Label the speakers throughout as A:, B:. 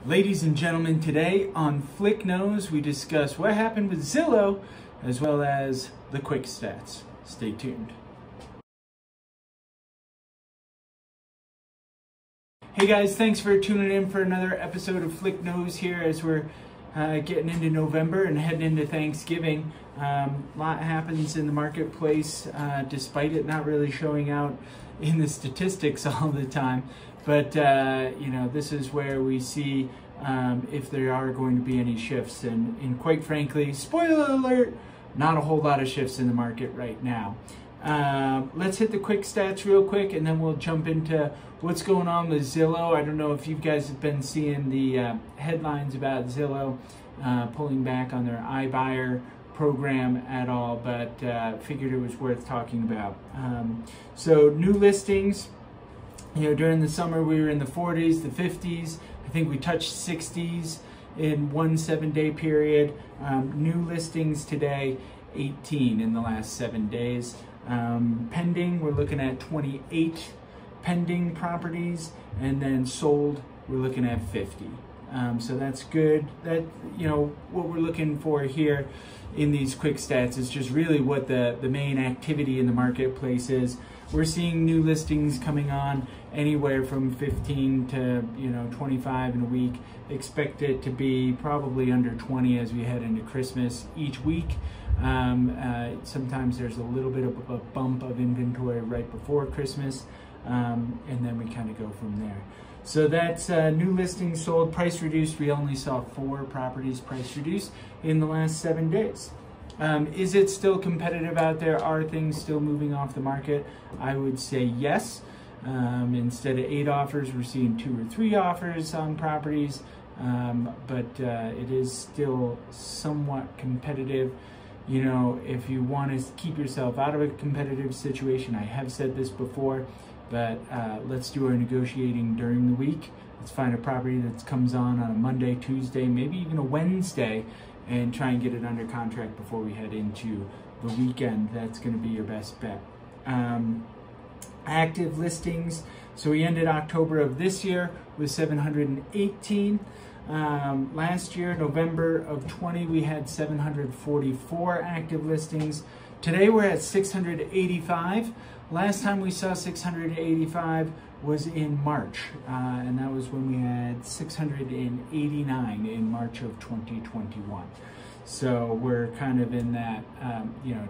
A: Ladies and gentlemen, today on Flick Knows, we discuss what happened with Zillow as well as the quick stats. Stay tuned. Hey guys, thanks for tuning in for another episode of Flick Knows here as we're getting into November and heading into Thanksgiving. A lot happens in the marketplace despite it not really showing out in the statistics all the time. But you know, this is where we see if there are going to be any shifts. And quite frankly, spoiler alert, not a whole lot of shifts in the market right now. Let's hit the quick stats real quick and then we'll jump into what's going on with Zillow. I don't know if you guys have been seeing the headlines about Zillow pulling back on their iBuyer program at all, but figured it was worth talking about. So new listings, you know, during the summer we were in the 40s, the 50s. I think we touched 60s in one 7-day period. New listings today, 18 in the last 7 days. Pending, we're looking at 28 pending properties, and then sold, we're looking at 50. So that's good. That, you know, what we're looking for here in these quick stats is just really what the main activity in the marketplace is. We're seeing new listings coming on anywhere from 15 to 25 in a week. Expect it to be probably under 20 as we head into Christmas each week. Sometimes there's a little bit of a bump of inventory right before Christmas, and then we kind of go from there. So that's new listings sold, price reduced. We only saw 4 properties price reduced in the last 7 days. Is it still competitive out there? Are things still moving off the market? I would say yes. Instead of 8 offers, we're seeing 2 or 3 offers on properties, but it is still somewhat competitive. You know, if you want to keep yourself out of a competitive situation, I have said this before, but let's do our negotiating during the week. Let's find a property that comes on a Monday, Tuesday, maybe even a Wednesday, and try and get it under contract before we head into the weekend. That's going to be your best bet. Active listings. So we ended October of this year with 718. Last year, November of 20, we had 744 active listings. Today we're at 685. Last time we saw 685 was in March, and that was when we had 689 in March of 2021. So we're kind of in that,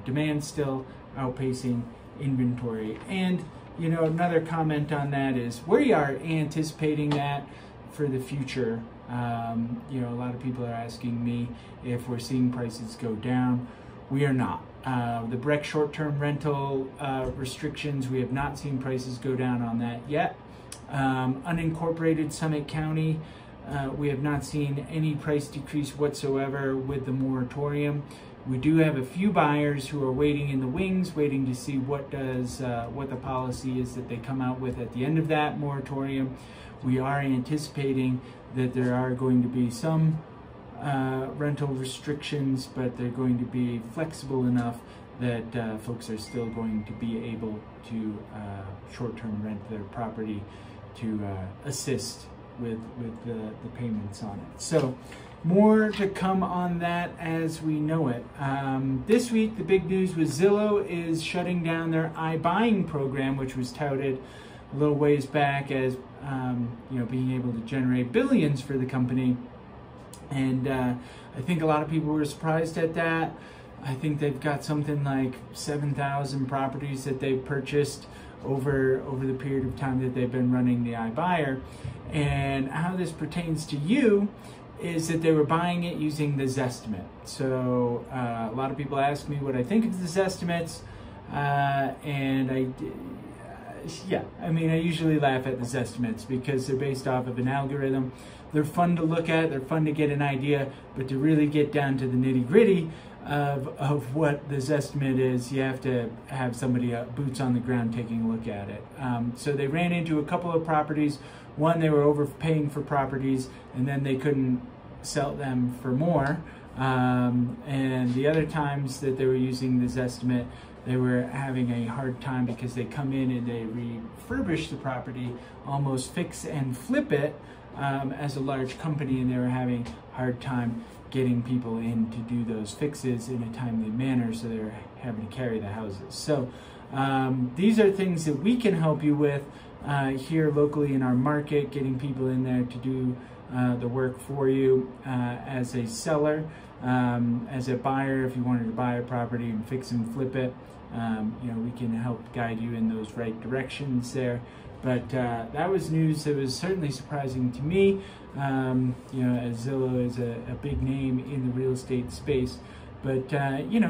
A: demand still outpacing inventory. And, you know, another comment on that is we are anticipating that for the future. You know, a lot of people are asking me if we're seeing prices go down. We are not. The BREC short-term rental restrictions, we have not seen prices go down on that yet. Unincorporated Summit County, we have not seen any price decrease whatsoever with the moratorium. We do have a few buyers who are waiting in the wings, waiting to see what the policy is that they come out with at the end of that moratorium. We are anticipating that there are going to be some rental restrictions, but they're going to be flexible enough that folks are still going to be able to short-term rent their property to assist with the payments on it. So more to come on that as we know it. This week, the big news with Zillow is shutting down their iBuying program, which was touted a little ways back as being able to generate billions for the company. And I think a lot of people were surprised at that. I think they've got something like 7,000 properties that they've purchased over the period of time that they've been running the iBuyer. And how this pertains to you is that they were buying it using the Zestimate. So a lot of people ask me what I think of the Zestimates, and I usually laugh at the Zestimates because they're based off of an algorithm. They're fun to look at, they're fun to get an idea, but to really get down to the nitty-gritty of what the Zestimate is, you have to have somebody boots on the ground taking a look at it. So they ran into a couple of properties. One, they were overpaying for properties, and then they couldn't sell them for more. And the other times that they were using the Zestimate, they were having a hard time because they come in and they refurbish the property, almost fix and flip it, as a large company, and they were having a hard time getting people in to do those fixes in a timely manner, so they're having to carry the houses. So these are things that we can help you with here locally in our market, getting people in there to do the work for you as a seller, as a buyer. If you wanted to buy a property and fix and flip it, we can help guide you in those right directions there. But that was news that was certainly surprising to me, as Zillow is a big name in the real estate space. But,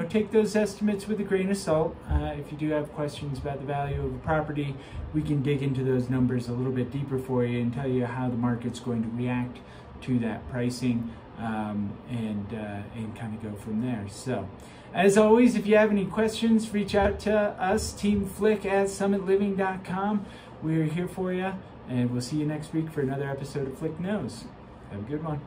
A: take those estimates with a grain of salt. If you do have questions about the value of a property, we can dig into those numbers a little bit deeper for you and tell you how the market's going to react to that pricing, and kind of go from there. So, as always, if you have any questions, reach out to us, Team Flick at summitliving.com. We're here for you, and we'll see you next week for another episode of Flick Knows. Have a good one.